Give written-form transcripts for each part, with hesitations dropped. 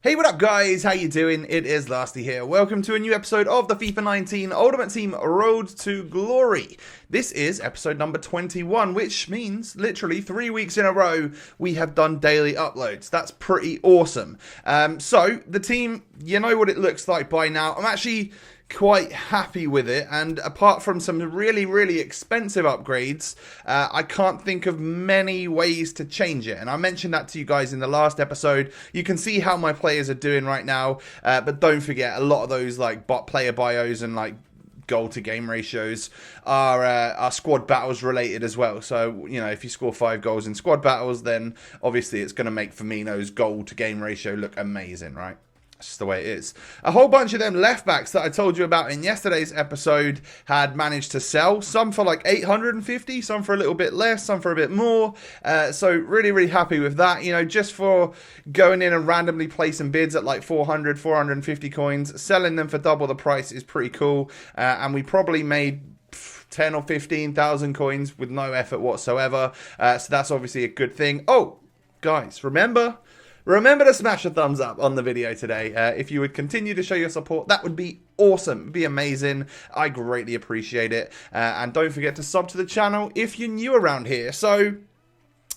Hey, what up guys? How you doing? It is Lasty here. Welcome to a new episode of the FIFA 19 Ultimate Team Road to Glory. This is episode number 21, which means literally 3 weeks in a row we have done daily uploads. That's pretty awesome. So the team, you know what it looks like by now. I'm actually quite happy with it, and apart from some really expensive upgrades, I can't think of many ways to change it, and I mentioned that to you guys in the last episode. You can see how my players are doing right now, but don't forget, a lot of those like bot player bios and like goal to game ratios are squad battles related as well. So, you know, if you score 5 goals in squad battles, then obviously it's going to make Firmino's goal to game ratio look amazing, right? That's just the way it is. A whole bunch of them left backs that I told you about in yesterday's episode had managed to sell. Some for like 850, some for a little bit less, some for a bit more. So really happy with that. You know, just for going in and randomly placing bids at like 400, 450 coins, selling them for double the price is pretty cool. And we probably made 10 or 15,000 coins with no effort whatsoever. So that's obviously a good thing. Oh, guys, remember to smash a thumbs up on the video today. If you would continue to show your support, that would be awesome. It'd be amazing. I greatly appreciate it. And don't forget to sub to the channel if you're new around here. So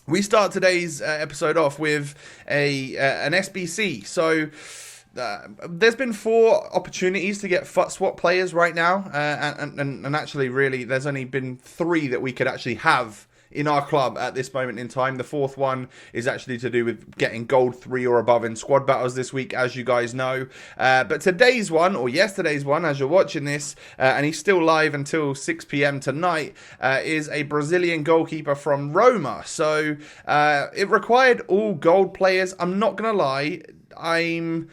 we start today's episode off with an SBC. So there's been 4 opportunities to get FUT swap players right now. And actually, really, there's only been 3 that we could actually have in our club at this moment in time. The 4th one is actually to do with getting gold 3 or above in squad battles this week, as you guys know. But today's one, or yesterday's one, as you're watching this, and he's still live until 6 p.m. tonight, is a Brazilian goalkeeper from Roma. So it required all gold players. I'm not gonna lie, I'm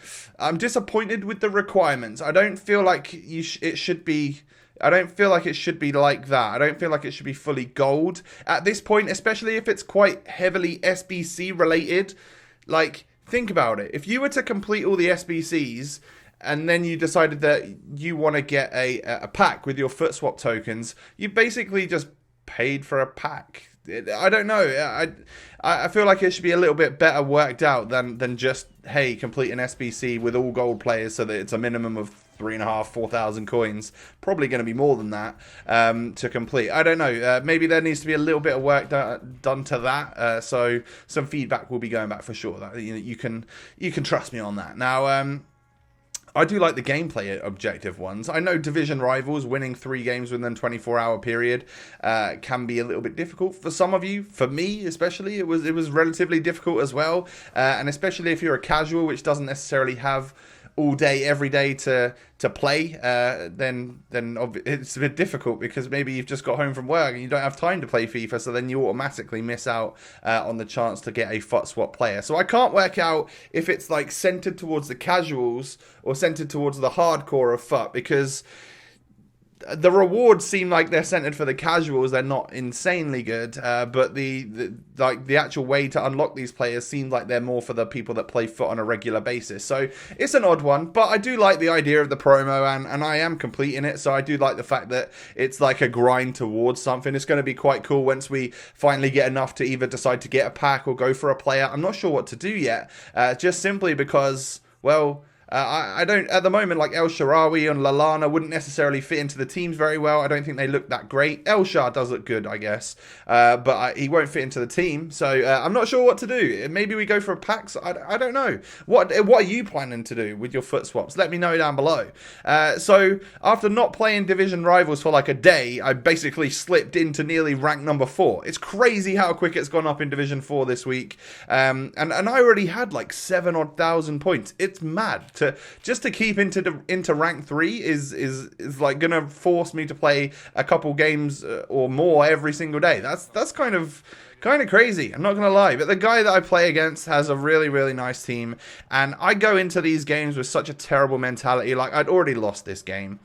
disappointed with the requirements. I don't feel like it should be. I don't feel like it should be like that. I don't feel like it should be fully gold at this point, especially if it's quite heavily SBC related. Like, think about it. If you were to complete all the SBCs and then you decided that you want to get a pack with your FUT swap tokens, you basically just paid for a pack. I don't know. I feel like it should be a little bit better worked out than just, hey, complete an SBC with all gold players so that it's a minimum of 3,500, 4,000 coins. Probably going to be more than that to complete. I don't know. Maybe there needs to be a little bit of work done to that. So some feedback will be going back for sure. That you can trust me on that. Now, I do like the gameplay objective ones. I know division rivals, winning 3 games within a 24-hour period, can be a little bit difficult for some of you. For me, especially, it was relatively difficult as well. And especially if you're a casual, which doesn't necessarily have all day, every day to play, then it's a bit difficult because maybe you've just got home from work and you don't have time to play FIFA, so then you automatically miss out on the chance to get a FUT swap player. So I can't work out if it's like centered towards the casuals or centered towards the hardcore of FUT, because the rewards seem like they're centered for the casuals. They're not insanely good, but the actual way to unlock these players seems like they're more for the people that play FUT on a regular basis. So it's an odd one, but I do like the idea of the promo, and I am completing it. So I do like the fact that it's like a grind towards something. It's going to be quite cool once we finally get enough to either decide to get a pack or go for a player. I'm not sure what to do yet, just simply because, well, I don't, at the moment, like El Shaarawy and Lallana wouldn't necessarily fit into the teams very well. I don't think they look that great. El Shah does look good, I guess, but he won't fit into the team. So I'm not sure what to do. Maybe we go for a packs. I don't know. What are you planning to do with your FUT swaps? Let me know down below. So after not playing division rivals for like a day, I basically slipped into nearly rank number 4. It's crazy how quick it's gone up in division 4 this week. And I already had like 7,000 points. It's mad. To keep into rank 3 is like gonna force me to play a couple games or more every single day. That's kind of crazy, I'm not gonna lie. But the guy that I play against has a really nice team, and I go into these games with such a terrible mentality. Like, I'd already lost this game,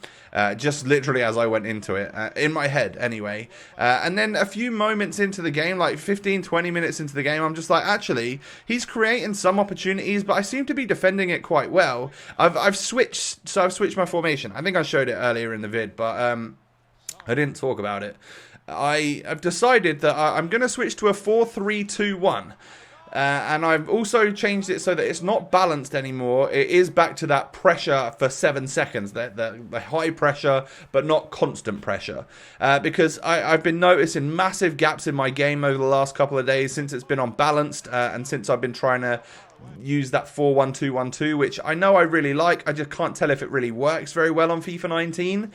just literally as I went into it, in my head anyway. And then a few moments into the game, like 15-20 minutes into the game, I'm just like, actually, he's creating some opportunities, but I seem to be defending it quite well. I've switched my formation. I think I showed it earlier in the vid, but I didn't talk about it. I've decided that I'm going to switch to a 4-3-2-1. And I've also changed it so that it's not balanced anymore. It is back to that pressure for 7 seconds, the high pressure, but not constant pressure. Because I've been noticing massive gaps in my game over the last couple of days since it's been unbalanced, and since I've been trying to use that 4-1-2-1-2, which I know I really like. I just can't tell if it really works very well on FIFA 19.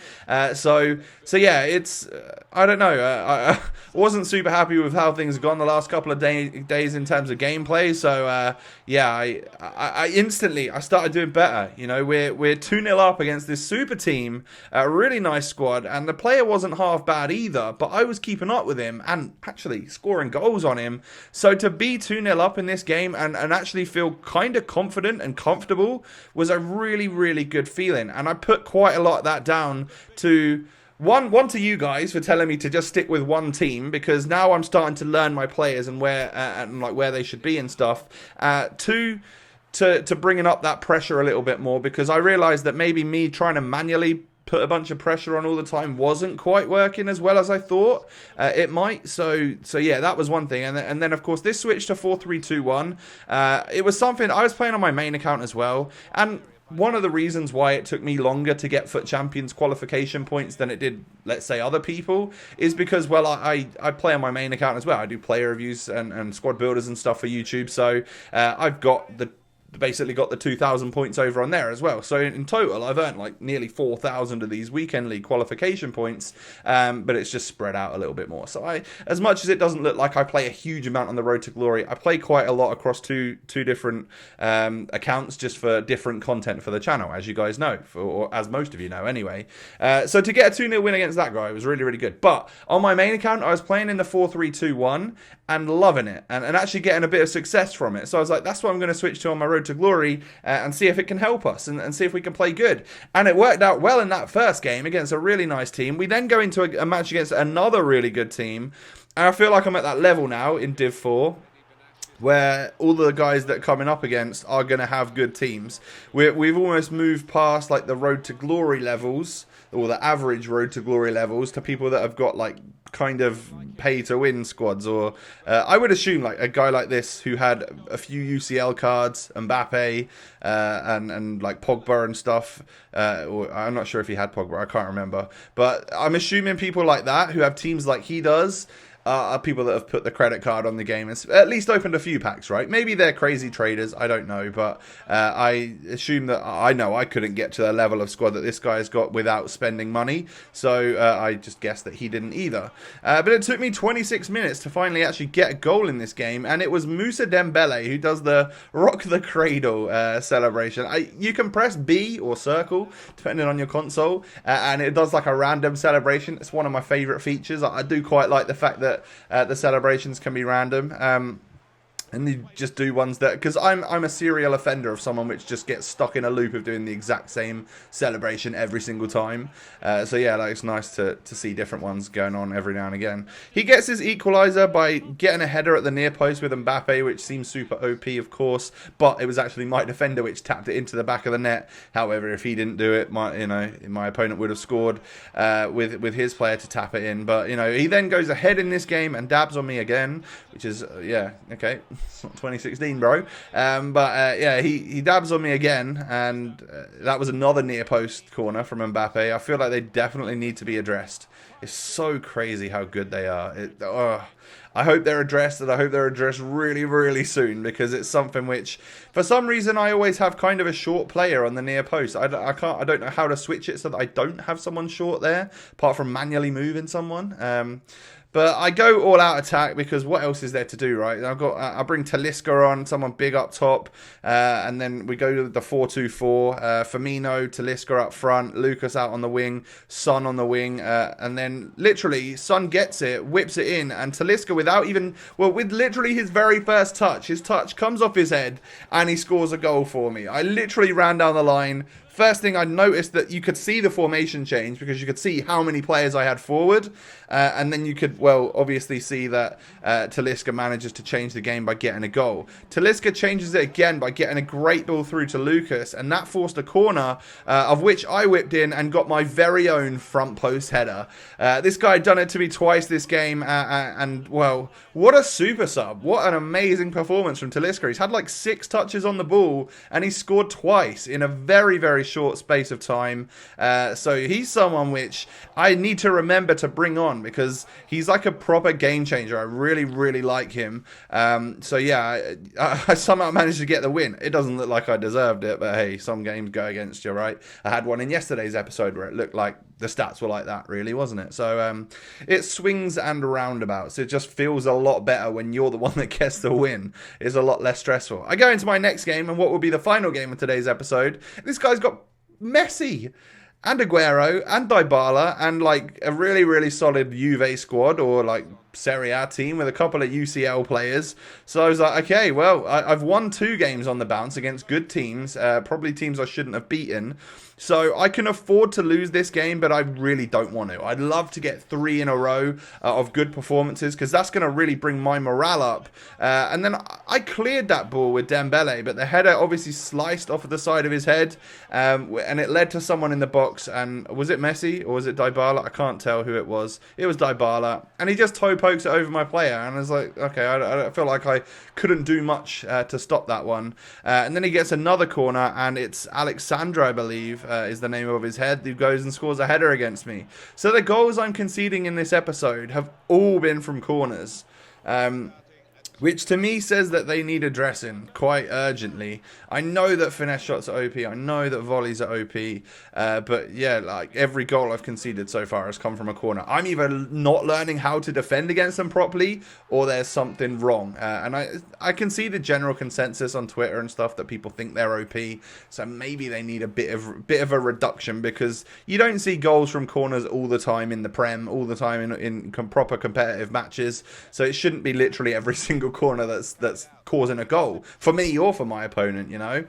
So yeah, it's I don't know. I wasn't super happy with how things have gone the last couple of days in terms of gameplay. So yeah, I instantly started doing better. You know, we're 2-0 up against this super team, a really nice squad, and the player wasn't half bad either. But I was keeping up with him and actually scoring goals on him. So to be 2-0 up in this game and actually feel kind of confident and comfortable was a really, really good feeling. And I put quite a lot of that down to one to you guys for telling me to just stick with one team, because now I'm starting to learn my players and where they should be and stuff. Two, to bringing up that pressure a little bit more, because I realized that maybe me trying to manually put a bunch of pressure on all the time wasn't quite working as well as I thought it might. So yeah, that was one thing. And then of course this switch to 4-3-2-1. It was something I was playing on my main account as well, and one of the reasons why it took me longer to get FUT Champions qualification points than it did, let's say, other people, is because, well, I play on my main account as well. I do player reviews and squad builders and stuff for YouTube, so I've got basically got the 2,000 points over on there as well. So in total, I've earned like nearly 4,000 of these weekend league qualification points, but it's just spread out a little bit more. So as much as it doesn't look like I play a huge amount on the road to glory, I play quite a lot across two different accounts just for different content for the channel, as you guys know, or as most of you know anyway. So to get a 2-0 win against that guy was really, really good. But on my main account, I was playing in the 4-3-2-1 and loving it, and actually getting a bit of success from it. So I was like, that's what I'm going to switch to on my road to glory, and see if it can help us and see if we can play good. And it worked out well in that first game against a really nice team. We then go into a match against another really good team, and I feel like I'm at that level now in Div 4 where all the guys that are coming up against are going to have good teams. We've almost moved past like the road to glory levels, or the average road to glory levels, to people that have got like kind of pay to win squads, or I would assume like a guy like this who had a few UCL cards, Mbappe, and like Pogba and stuff, or I'm not sure if he had Pogba, I can't remember, but I'm assuming people like that who have teams like he does are people that have put the credit card on the game and at least opened a few packs, right? Maybe they're crazy traders, I don't know, but I assume that I know I couldn't get to the level of squad that this guy's got without spending money, so I just guessed that he didn't either. But it took me 26 minutes to finally actually get a goal in this game, and it was Moussa Dembele who does the rock the cradle celebration. You can press B or circle, depending on your console, and it does like a random celebration. It's one of my favourite features. I do quite like the fact that the celebrations can be random. And you just do ones that, because I'm a serial offender of someone which just gets stuck in a loop of doing the exact same celebration every single time. So yeah, like, it's nice to see different ones going on every now and again. He gets his equaliser by getting a header at the near post with Mbappe, which seems super OP, of course, but it was actually my defender which tapped it into the back of the net. However, if he didn't do it, my opponent would have scored with his player to tap it in. But he then goes ahead in this game and dabs on me again, which is yeah, okay. It's not 2016, bro. Yeah, he dabs on me again, and that was another near post corner from Mbappe. I feel like they definitely need to be addressed. It's so crazy how good they are. I hope they're addressed, and I hope they're addressed really, really soon, because it's something which, for some reason, I always have kind of a short player on the near post. I don't know how to switch it so that I don't have someone short there, apart from manually moving someone. But I go all out attack, because what else is there to do, right? I bring Talisca on, someone big up top, and then we go to the 4-2-4. Firmino, Talisca up front, Lucas out on the wing, Son on the wing, and then literally Son gets it, whips it in, and Talisca with literally his very first touch, his touch comes off his head, and he scores a goal for me. I literally ran down the line, first thing I noticed that you could see the formation change because you could see how many players I had forward. And then you could, well, obviously see that Talisca manages to change the game by getting a goal. Talisca changes it again by getting a great ball through to Lucas, and that forced a corner, of which I whipped in and got my very own front post header. This guy had done it to me twice this game, and, well, what a super sub. What an amazing performance from Talisca. He's had like 6 touches on the ball, and he scored twice in a very, very short space of time. So he's someone which I need to remember to bring on, because he's like a proper game changer. I really, really like him. So yeah, I somehow managed to get the win. It doesn't look like I deserved it, but hey, some games go against you, right? I had one in yesterday's episode where it looked like the stats were like that, really, wasn't it? So it swings and roundabouts. It just feels a lot better when you're the one that gets the win. It's a lot less stressful. I go into my next game, and what will be the final game of today's episode. This guy's got Messi and Aguero and Dybala and like a really, really solid Juve squad, or like Serie A team with a couple of UCL players. So I was like, okay, well, I've won 2 games on the bounce against good teams, probably teams I shouldn't have beaten. So I can afford to lose this game, but I really don't want to. I'd love to get 3 in a row of good performances, because that's going to really bring my morale up. And then I cleared that ball with Dembele, but the header obviously sliced off of the side of his head, and it led to someone in the box. And was it Messi or was it Dybala? I can't tell who it was. It was Dybala, and he just toe pokes it over my player, and I was like, okay, I feel like I couldn't do much to stop that one. And then he gets another corner, and it's Alexandra, I believe, is the name of his head, who goes and scores a header against me. So the goals I'm conceding in this episode have all been from corners. Which to me says that they need addressing quite urgently. I know that finesse shots are OP. I know that volleys are OP. But yeah, like every goal I've conceded so far has come from a corner. I'm either not learning how to defend against them properly, or there's something wrong. And I can see the general consensus on Twitter and stuff that people think they're OP. So maybe they need a bit of a reduction, because you don't see goals from corners all the time in the Prem, all the time in proper competitive matches. So it shouldn't be literally every single corner that's causing a goal for me or for my opponent, you know.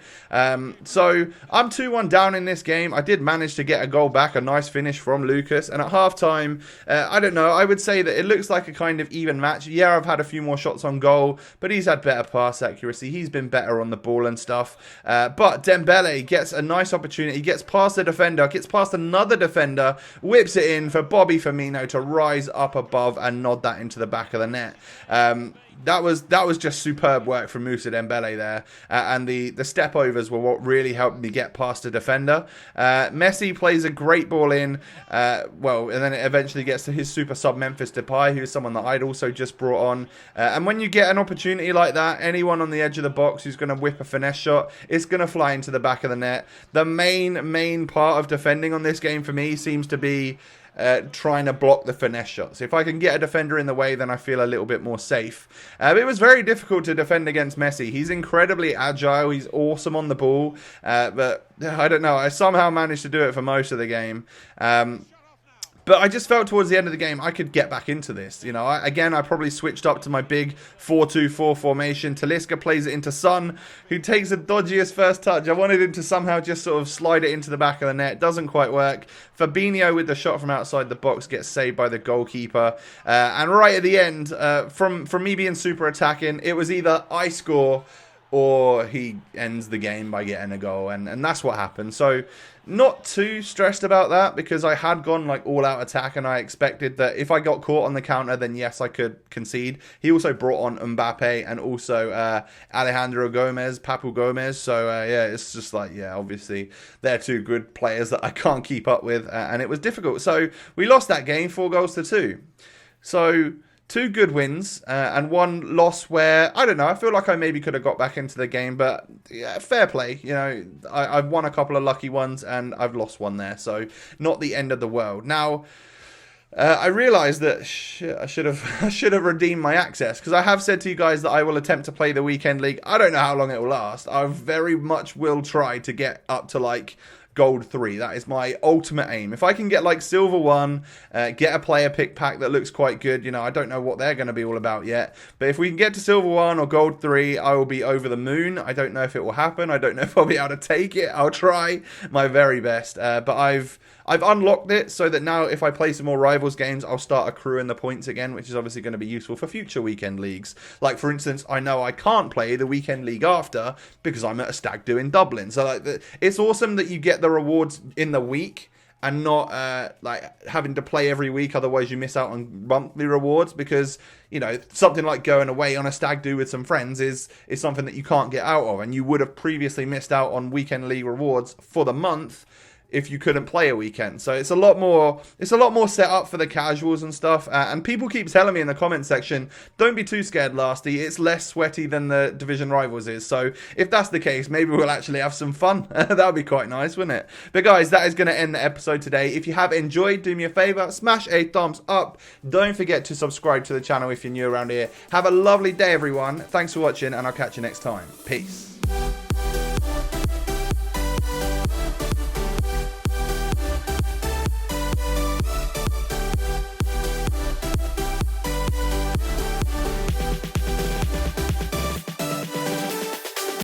So I'm 2-1 down in this game. I did manage to get a goal back, a nice finish from Lucas, and at halftime, I don't know, I would say that it looks like a kind of even match. Yeah, I've had a few more shots on goal, but he's had better pass accuracy. He's been better on the ball and stuff. But Dembele gets a nice opportunity, gets past the defender, gets past another defender, whips it in for Bobby Firmino to rise up above and nod that into the back of the net. That was just superb work from Moussa Dembele there, and the step overs were what really helped me get past the defender. Messi plays a great ball in, and then it eventually gets to his super sub Memphis Depay, who is someone that I'd also just brought on. And when you get an opportunity like that, anyone on the edge of the box who's going to whip a finesse shot, it's going to fly into the back of the net. The main part of defending on this game for me seems to be trying to block the finesse shots. If I can get a defender in the way, then I feel a little bit more safe. It was very difficult to defend against Messi. He's incredibly agile. He's awesome on the ball. But I don't know. I somehow managed to do it for most of the game. But I just felt towards the end of the game I could get back into this. You know, I probably switched up to my big 4-2-4 formation. Talisca plays it into Son, who takes the dodgiest first touch. I wanted him to somehow just sort of slide it into the back of the net. Doesn't quite work. Fabinho with the shot from outside the box gets saved by the goalkeeper. And right at the end, from me being super attacking, it was either I score or he ends the game by getting a goal, and that's what happened. So not too stressed about that, because I had gone like all out attack, and I expected that if I got caught on the counter, then yes, I could concede. He also brought on Mbappe and also Alejandro Gomez, Papu Gomez. So yeah, it's just like, yeah, obviously they're 2 good players that I can't keep up with, and it was difficult. So we lost that game 4-2. So 2 good wins and 1 loss where, I don't know, I feel like I maybe could have got back into the game, but yeah, fair play. You know, I've won a couple of lucky ones and I've lost one there, so not the end of the world. Now, I realised that I should have redeemed my access, because I have said to you guys that I will attempt to play the weekend league. I don't know how long it will last. I very much will try to get up to like gold 3. That is my ultimate aim. If I can get like silver 1, get a player pick pack that looks quite good, you know, I don't know what they're going to be all about yet, but if we can get to silver 1 or gold 3, I will be over the moon. I don't know if it will happen. I don't know if I'll be able to take it. I'll try my very best, but I've unlocked it so that now if I play some more Rivals games, I'll start accruing the points again, which is obviously going to be useful for future weekend leagues. Like, for instance, I know I can't play the weekend league after because I'm at a stag do in Dublin. So like, it's awesome that you get the rewards in the week and not like having to play every week, otherwise you miss out on monthly rewards, because, you know, something like going away on a stag do with some friends is something that you can't get out of, and you would have previously missed out on weekend league rewards for the month if you couldn't play a weekend. So it's a lot more set up for the casuals and stuff, and people keep telling me in the comment section, don't be too scared, Lasty, it's less sweaty than the Division Rivals is. So if that's the case, maybe we'll actually have some fun. That would be quite nice, wouldn't it? But guys, that is going to end the episode today. If you have enjoyed, do me a favor, smash a thumbs up. Don't forget to subscribe to the channel if you're new around here. Have a lovely day, everyone. Thanks for watching, and I'll catch you next time. Peace.